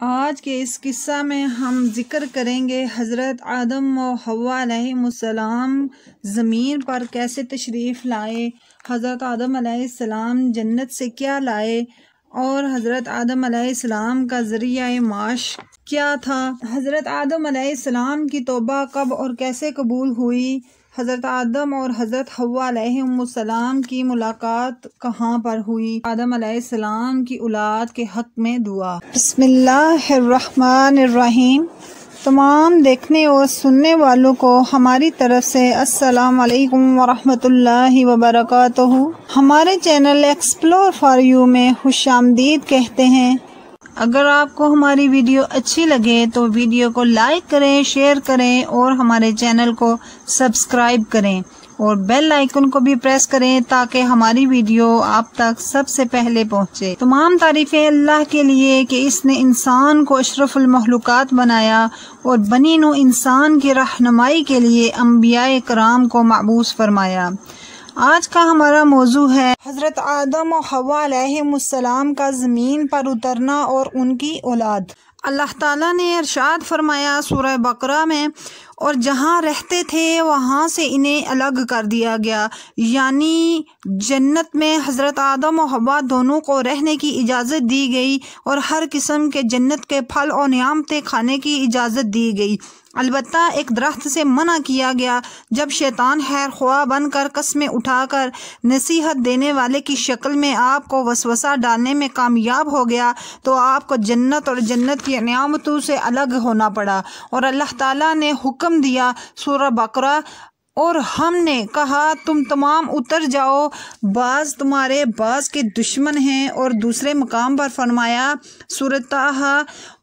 آج کے اس قصہ میں ہم ذکر کریں گے حضرت آدم و حوا علیہ السلام زمین پر کیسے تشریف لائے، حضرت آدم علیہ السلام جنت سے کیا لائے اور حضرت آدم علیہ السلام کا ذریعہ معاش کیا تھا، حضرت آدم علیہ السلام کی توبہ کب اور کیسے قبول ہوئی، حضرت آدم اور حضرت حوا علیہ السلام کی ملاقات کہاں پر ہوئی، آدم علیہ السلام کی اولاد کے حق میں دعا۔ بسم اللہ الرحمن الرحیم۔ تمام دیکھنے اور سننے والوں کو ہماری طرف سے السلام علیکم ورحمۃ اللہ وبرکاتہ۔ ہمارے چینل ایکسپلور فار یو میں خوش آمدید کہتے ہیں۔ اگر آپ کو ہماری ویڈیو اچھی لگے تو ویڈیو کو لائک کریں، شیئر کریں اور ہمارے چینل کو سبسکرائب کریں اور بیل آئیکن کو بھی پریس کریں تاکہ ہماری ویڈیو آپ تک سب سے پہلے پہنچے۔ تمام تعریفیں اللہ کے لیے کہ اس نے انسان کو اشرف المخلوقات بنایا اور بنی نوع انسان کی رہنمائی کے لیے انبیاء کرام کو مبعوث فرمایا۔ آج کا ہمارا موضوع ہے حضرت آدم و حوا علیہ السلام کا زمین پر اترنا اور ان کی اولاد۔ اللہ تعالیٰ نے ارشاد فرمایا سورہ بقرہ میں، اور جہاں رہتے تھے وہاں سے انہیں الگ کر دیا گیا، یعنی جنت میں حضرت آدم و حوا دونوں کو رہنے کی اجازت دی گئی اور ہر قسم کے جنت کے پھل اور نعمتیں کھانے کی اجازت دی گئی، البتہ ایک درخت سے منع کیا گیا۔ جب شیطان خیر خواہ بن کر قسمیں اٹھا کر نصیحت دینے والے کی شکل میں آپ کو وسوسہ ڈالنے میں کامیاب ہو گیا تو آپ کو جنت اور جنت کی نعمتوں سے الگ ہونا پڑا، اور اللہ تعالیٰ نے حکم دیا سورہ بقرہ، اور ہم نے کہا تم تمام اتر جاؤ، بعض تمہارے بعض کے دشمن ہیں، اور دوسرے مقام پر فرمایا سورہ طٰہٰ،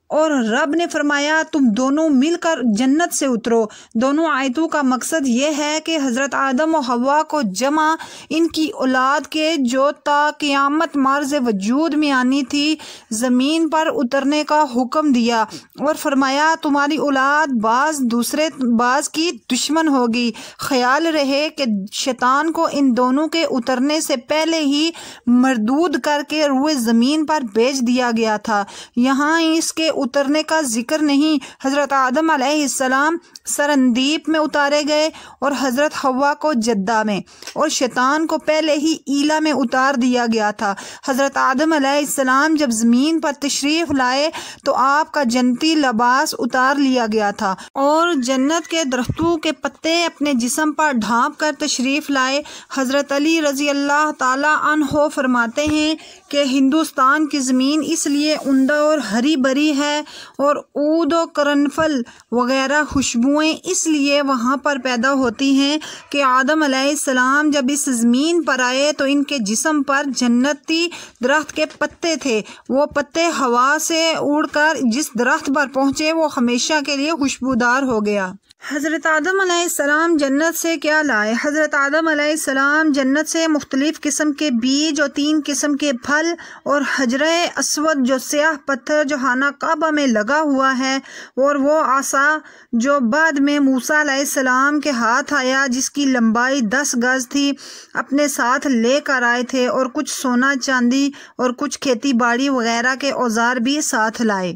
اور رب نے فرمایا تم دونوں مل کر جنت سے اترو۔ دونوں آیتوں کا مقصد یہ ہے کہ حضرت آدم و حوا کو جمع ان کی اولاد کے جو تا قیامت معرض وجود میں آنی تھی زمین پر اترنے کا حکم دیا، اور فرمایا تمہاری اولاد بعض دوسرے بعض کی دشمن ہوگی۔ خیال رہے کہ شیطان کو ان دونوں کے اترنے سے پہلے ہی مردود کر کے روئے زمین پر بھیج دیا گیا تھا۔ یہاں اس کے اترنے کا ذکر نہیں۔ حضرت آدم علیہ السلام سرندیپ میں اتارے گئے اور حضرت حوا کو جدہ میں، اور شیطان کو پہلے ہی ایلا میں اتار دیا گیا تھا۔ حضرت آدم علیہ السلام جب زمین پر تشریف لائے تو آپ کا جنتی لباس اتار لیا گیا تھا اور جنت کے درختوں کے پتے اپنے جسم پر ڈھانپ کر تشریف لائے۔ حضرت علی رضی اللہ تعالی عنہ فرماتے ہیں کہ ہندوستان کی زمین اس لیے عمدہ اور ہری بھری ہے اور عود و قرنفل وغیرہ خوشبوئیں اس لیے وہاں پر پیدا ہوتی ہیں کہ آدم علیہ السلام جب اس زمین پر آئے تو ان کے جسم پر جنتی درخت کے پتے تھے، وہ پتے ہوا سے اڑ کر جس درخت پر پہنچے وہ ہمیشہ کے لیے خوشبودار ہو گیا۔ حضرت آدم علیہ السلام جنت سے کیا لائے؟ حضرت آدم علیہ السلام جنت سے مختلف قسم کے بیج اور 3 قسم کے پھل اور حجرہ اسود جو سیاہ پتھر جو خانہ کعبہ میں لگا ہوا ہے، اور وہ عصا جو بعد میں موسیٰ علیہ السلام کے ہاتھ آیا جس کی لمبائی 10 گز تھی، اپنے ساتھ لے کر آئے تھے، اور کچھ سونا چاندی اور کچھ کھیتی باڑی وغیرہ کے اوزار بھی ساتھ لائے۔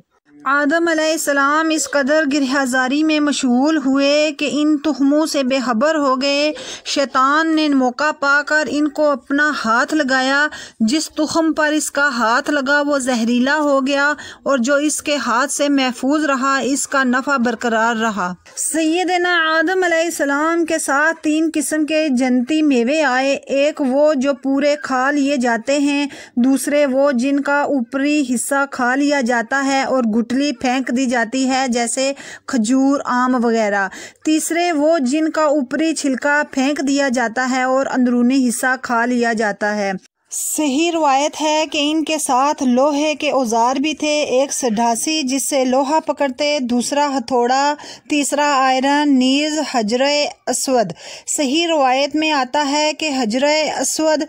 آدم علیہ السلام اس قدر گرہزاری میں مشغول ہوئے کہ ان تہموں سے بے خبر ہو گئے۔ شیطان نے موقع پا کر ان کو اپنا ہاتھ لگایا، جس تخم پر اس کا ہاتھ لگا وہ زہریلا ہو گیا، اور جو اس کے ہاتھ سے محفوظ رہا اس کا نفع برقرار رہا۔ سیدنا آدم علیہ السلام کے ساتھ 3 قسم کے جنتی میوے آئے، ایک وہ جو پورے کھا لیے جاتے ہیں، دوسرے وہ جن کا اوپری حصہ کھا لیا جاتا ہے اور گٹلی پھینک دی جاتی ہے جیسے کھجور، آم وغیرہ، تیسرے وہ جن کا اوپری چھلکا پھینک دیا جاتا ہے اور اندرونی حصہ کھا لیا جاتا ہے۔ صحیح روایت ہے کہ ان کے ساتھ لوہے کے اوزار بھی تھے، ایک سڈھاسی جس سے لوہا پکڑتے، دوسرا ہتھوڑا، تیسرا آئرن، نیز حجرہ اسود۔ صحیح روایت میں آتا ہے کہ حجرہ اسود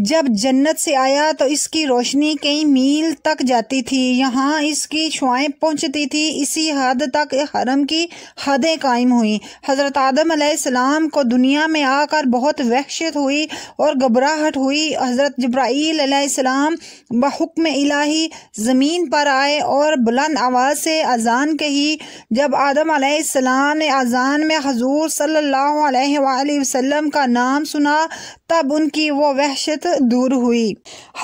جب جنت سے آیا تو اس کی روشنی کئی میل تک جاتی تھی، یہاں اس کی شعاعیں پہنچتی تھی، اسی حد تک حرم کی حدیں قائم ہوئیں۔ حضرت آدم علیہ السلام کو دنیا میں آ کر بہت وحشت ہوئی اور گھبراہٹ ہوئی۔ حضرت حضرت جبرائیل علیہ السلام بحکم الہی زمین پر آئے اور بلند آواز سے اذان کہی۔ جب آدم علیہ السلام نے اذان میں حضور صلی اللہ علیہ وآلہ وسلم کا نام سنا تب ان کی وہ وحشت دور ہوئی۔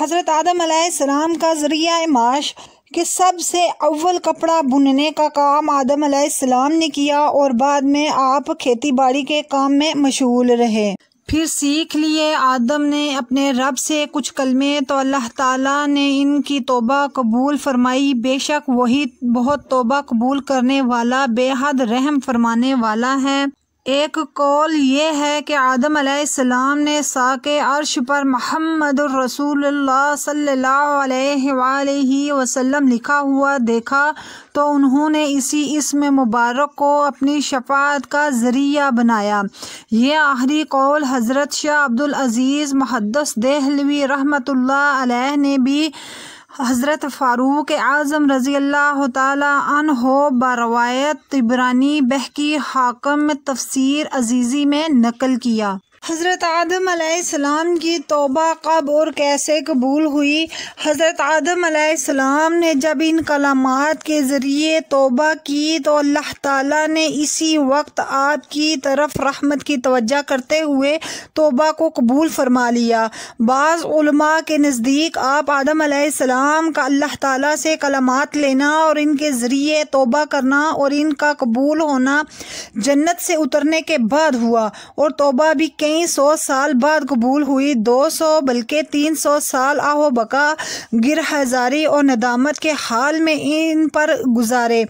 حضرت آدم علیہ السلام کا ذریعہ معاش کہ سب سے اول کپڑا بننے کا کام آدم علیہ السلام نے کیا اور بعد میں آپ کھیتی باڑی کے کام میں مشغول رہے۔ پھر سیکھ لیے آدم نے اپنے رب سے کچھ کلمے تو اللہ تعالیٰ نے ان کی توبہ قبول فرمائی۔ بے شک وہی بہت توبہ قبول کرنے والا بے حد رحم فرمانے والا ہے۔ ایک قول یہ ہے کہ آدم علیہ السلام نے ساق عرش پر محمد الرسول اللہ صلی اللہ علیہ وآلہ وسلم لکھا ہوا دیکھا تو انہوں نے اسی اسم مبارک کو اپنی شفاعت کا ذریعہ بنایا۔ یہ آخری قول حضرت شاہ عبدالعزیز محدث دہلوی رحمۃ اللہ علیہ نے بھی حضرت فاروق اعظم رضی اللہ تعالی عنہ بروایت طبرانی بہقی حاکم تفسیر عزیزی میں نقل کیا۔ حضرت آدم علیہ السلام کی توبہ کب اور کیسے قبول ہوئی؟ حضرت آدم علیہ السلام نے جب ان کلمات کے ذریعے توبہ کی تو اللہ تعالیٰ نے اسی وقت آپ کی طرف رحمت کی توجہ کرتے ہوئے توبہ کو قبول فرما لیا۔ بعض علماء کے نزدیک آپ آدم علیہ السلام کا اللہ تعالیٰ سے کلمات لینا اور ان کے ذریعے توبہ کرنا اور ان کا قبول ہونا جنت سے اترنے کے بعد ہوا، اور توبہ بھی کئی 100 سال بعد قبول ہوئی، 200 بلکہ 300 سال آہو بقا گرہزاری اور ندامت کے حال میں ان پر گزارے۔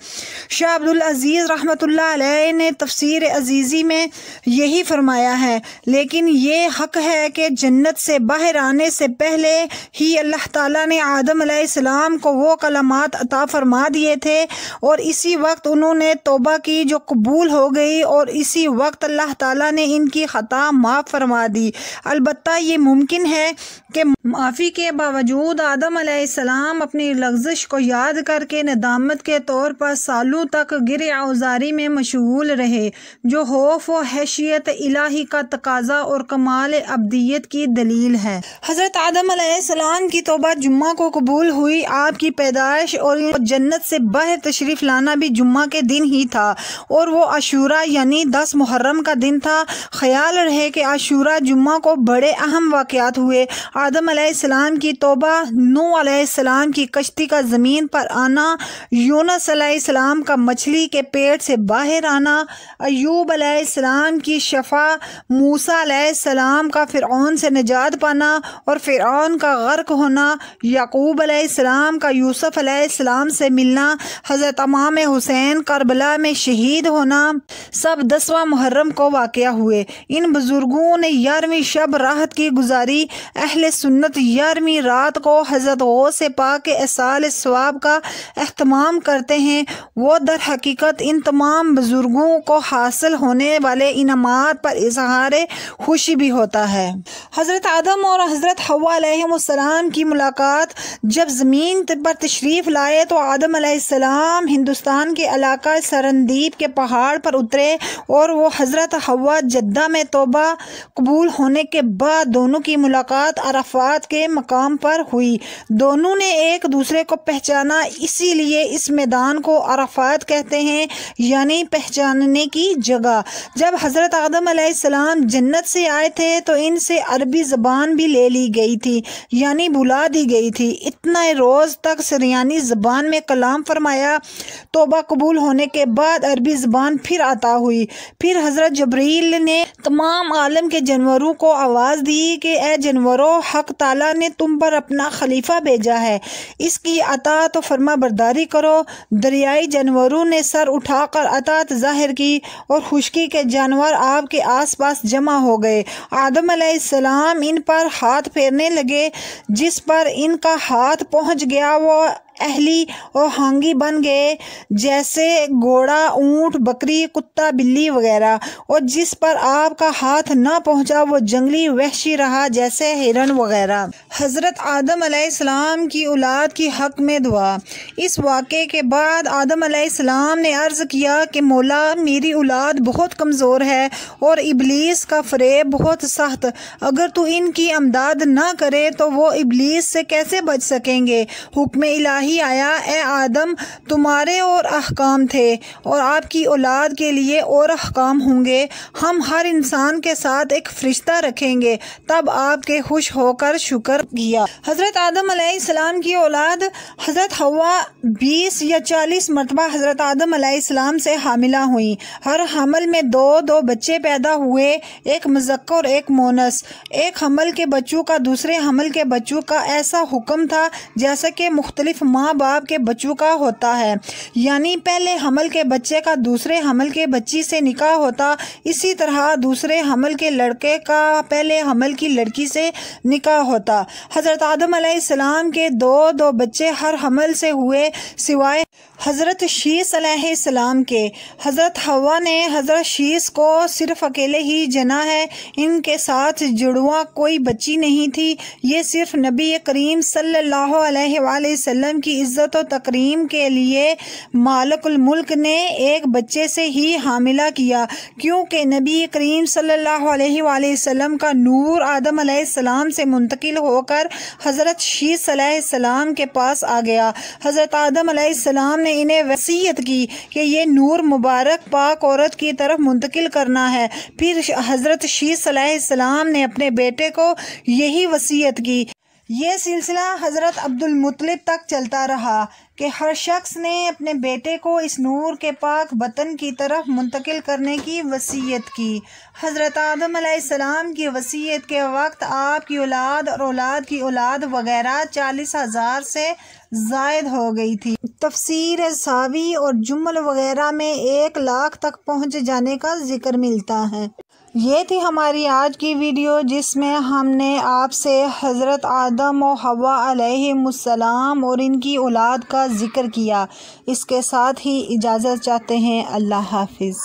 شاہ عبدالعزیز رحمۃ اللہ علیہ نے تفسیر عزیزی میں یہی فرمایا ہے، لیکن یہ حق ہے کہ جنت سے باہر آنے سے پہلے ہی اللہ تعالیٰ نے آدم علیہ السلام کو وہ کلمات عطا فرما دیے تھے اور اسی وقت انہوں نے توبہ کی جو قبول ہو گئی، اور اسی وقت اللہ تعالیٰ نے ان کی خطا معاف فرما دی۔ البتہ یہ ممکن ہے کہ معافی کے باوجود آدم علیہ السلام اپنی لغزش کو یاد کر کے ندامت کے طور پر سالوں تک گرہ آزاری میں مشغول رہے، جو خوف و خشیت الہی کا تقاضا اور کمال ابدیت کی دلیل ہے۔ حضرت آدم علیہ السلام کی توبہ جمعہ کو قبول ہوئی۔ آپ کی پیدائش اور جنت سے باہر تشریف لانا بھی جمعہ کے دن ہی تھا، اور وہ عاشورہ یعنی 10 محرم کا دن تھا۔ خیال رہے کہ عاشورہ جمعہ کو بڑے اہم واقعات ہوئے۔ آدم علیہ السلام کی توبہ، نوح علیہ السلام کی کشتی کا زمین پر آنا، یونس علیہ السلام کا مچھلی کے پیٹ سے باہر آنا، ایوب علیہ السلام کی شفا، موسیٰ علیہ السلام کا فرعون سے نجات پانا اور فرعون کا غرق ہونا، یعقوب علیہ السلام کا یوسف علیہ السلام سے ملنا، حضرت امام حسین کربلا میں شہید ہونا، سب 10واں محرم کو واقع ہوئے۔ ان بزرگوں نے 11ویں شب راحت کی گزاری۔ اہل سنت 11ویں رات کو حضرت غوث پاک کے اصال ثواب کا اہتمام کرتے ہیں۔ وہ در حقیقت ان تمام بزرگوں کو حاصل ہونے والے انعامات پر اظہار خوشی بھی ہوتا ہے۔ حضرت آدم اور حضرت حوا علیہ السلام کی ملاقات۔ جب زمین پر تشریف لائے تو آدم علیہ السلام ہندوستان کے علاقہ سرندیپ کے پہاڑ پر اترے، اور وہ حضرت حوا جدہ میں توبہ قبول ہونے کے بعد دونوں کی ملاقات عرفات کے مقام پر ہوئی۔ دونوں نے ایک دوسرے کو پہچانا، اسی لیے اس میدان کو عرفات کہتے ہیں، یعنی پہچاننے کی جگہ۔ جب حضرت آدم علیہ السلام جنت سے آئے تھے تو ان سے عربی زبان بھی لے لی گئی تھی، یعنی بلا دی گئی تھی۔ اتنا روز تک سریانی زبان میں کلام فرمایا۔ توبہ قبول ہونے کے بعد عربی زبان پھر عطا ہوئی۔ پھر حضرت جبرائیل نے تمام عالم کے جانوروں کو آواز دی کہ اے جانوروں، حق تعالیٰ نے تم پر اپنا خلیفہ بھیجا ہے، اس کی اطاعت و فرما برداری کرو۔ دریائی جانوروں نے سر اٹھا کر اطاعت ظاہر کی، اور خشکی کے جانور آپ کے آس پاس جمع ہو گئے۔ آدم علیہ السلام ان پر ہاتھ پھیرنے لگے، جس پر ان کا ہاتھ پہنچ گیا وہ اہلی اور ہانگی بن گئے، جیسے گھوڑا، اونٹ، بکری، کتا، بلی وغیرہ، اور جس پر آپ کا ہاتھ نہ پہنچا وہ جنگلی وحشی رہا، جیسے ہرن وغیرہ۔ حضرت آدم علیہ السلام کی اولاد کی حق میں دعا۔ اس واقعے کے بعد آدم علیہ السلام نے عرض کیا کہ مولا، میری اولاد بہت کمزور ہے اور ابلیس کا فریب بہت سخت، اگر تو ان کی امداد نہ کرے تو وہ ابلیس سے کیسے بچ سکیں گے؟ حکم الہی آیا، اے آدم، تمہارے اور احکام تھے اور آپ کی اولاد کے لیے اور احکام ہوں گے، ہم ہر انسان کے ساتھ ایک فرشتہ رکھیں گے۔ تب آپ کے خوش ہو کر شکر کیا۔ حضرت آدم علیہ السلام کی اولاد حضرت حوا 20 یا 40 مرتبہ حضرت آدم علیہ السلام سے حاملہ ہوئیں۔ ہر حمل میں 2 بچے پیدا ہوئے، ایک مذکر اور ایک مونس۔ ایک حمل کے بچوں کا دوسرے حمل کے بچوں کا ایسا حکم تھا جیسا کہ مختلف ماں باپ کے بچوں کا ہوتا ہے، یعنی پہلے حمل کے بچے کا دوسرے حمل کے بچی سے نکاح ہوتا، اسی طرح دوسرے حمل کے لڑکے کا پہلے حمل کی لڑکی سے نکاح ہوتا۔ حضرت آدم علیہ السلام کے 2 بچے ہر حمل سے ہوئے، سوائے حضرت شیس علیہ السلام کے۔ حضرت حوا نے حضرت شیس کو صرف اکیلے ہی جنا ہے، ان کے ساتھ جڑواں کوئی بچی نہیں تھی۔ یہ صرف نبی کریم صلی اللہ علیہ وآلہ وسلم کی عزت و تکریم کے لیے مالک الملک نے ایک بچے سے ہی حاملہ کیا، کیونکہ نبی کریم صلی اللہ علیہ وآلہ وسلم کا نور آدم علیہ السلام سے منتقل ہو کر حضرت شیس علیہ السلام کے پاس آ گیا۔ حضرت آدم علیہ السلام نے انہیں وصیت کی کہ یہ نور مبارک پاک عورت کی طرف منتقل کرنا ہے۔ پھر حضرت شیس علیہ السلام نے اپنے بیٹے کو یہی وصیت کی۔ یہ سلسلہ حضرت عبد المطلب تک چلتا رہا کہ ہر شخص نے اپنے بیٹے کو اس نور کے پاک بطن کی طرف منتقل کرنے کی وصیت کی۔ حضرت آدم علیہ السلام کی وصیت کے وقت آپ کی اولاد اور اولاد کی اولاد وغیرہ 40,000 سے زائد ہو گئی تھی۔ تفسیر ساوی اور جمل وغیرہ میں 1 لاکھ تک پہنچ جانے کا ذکر ملتا ہے۔ یہ تھی ہماری آج کی ویڈیو، جس میں ہم نے آپ سے حضرت آدم و حوا علیہم السلام اور ان کی اولاد کا ذکر کیا۔ اس کے ساتھ ہی اجازت چاہتے ہیں۔ اللہ حافظ۔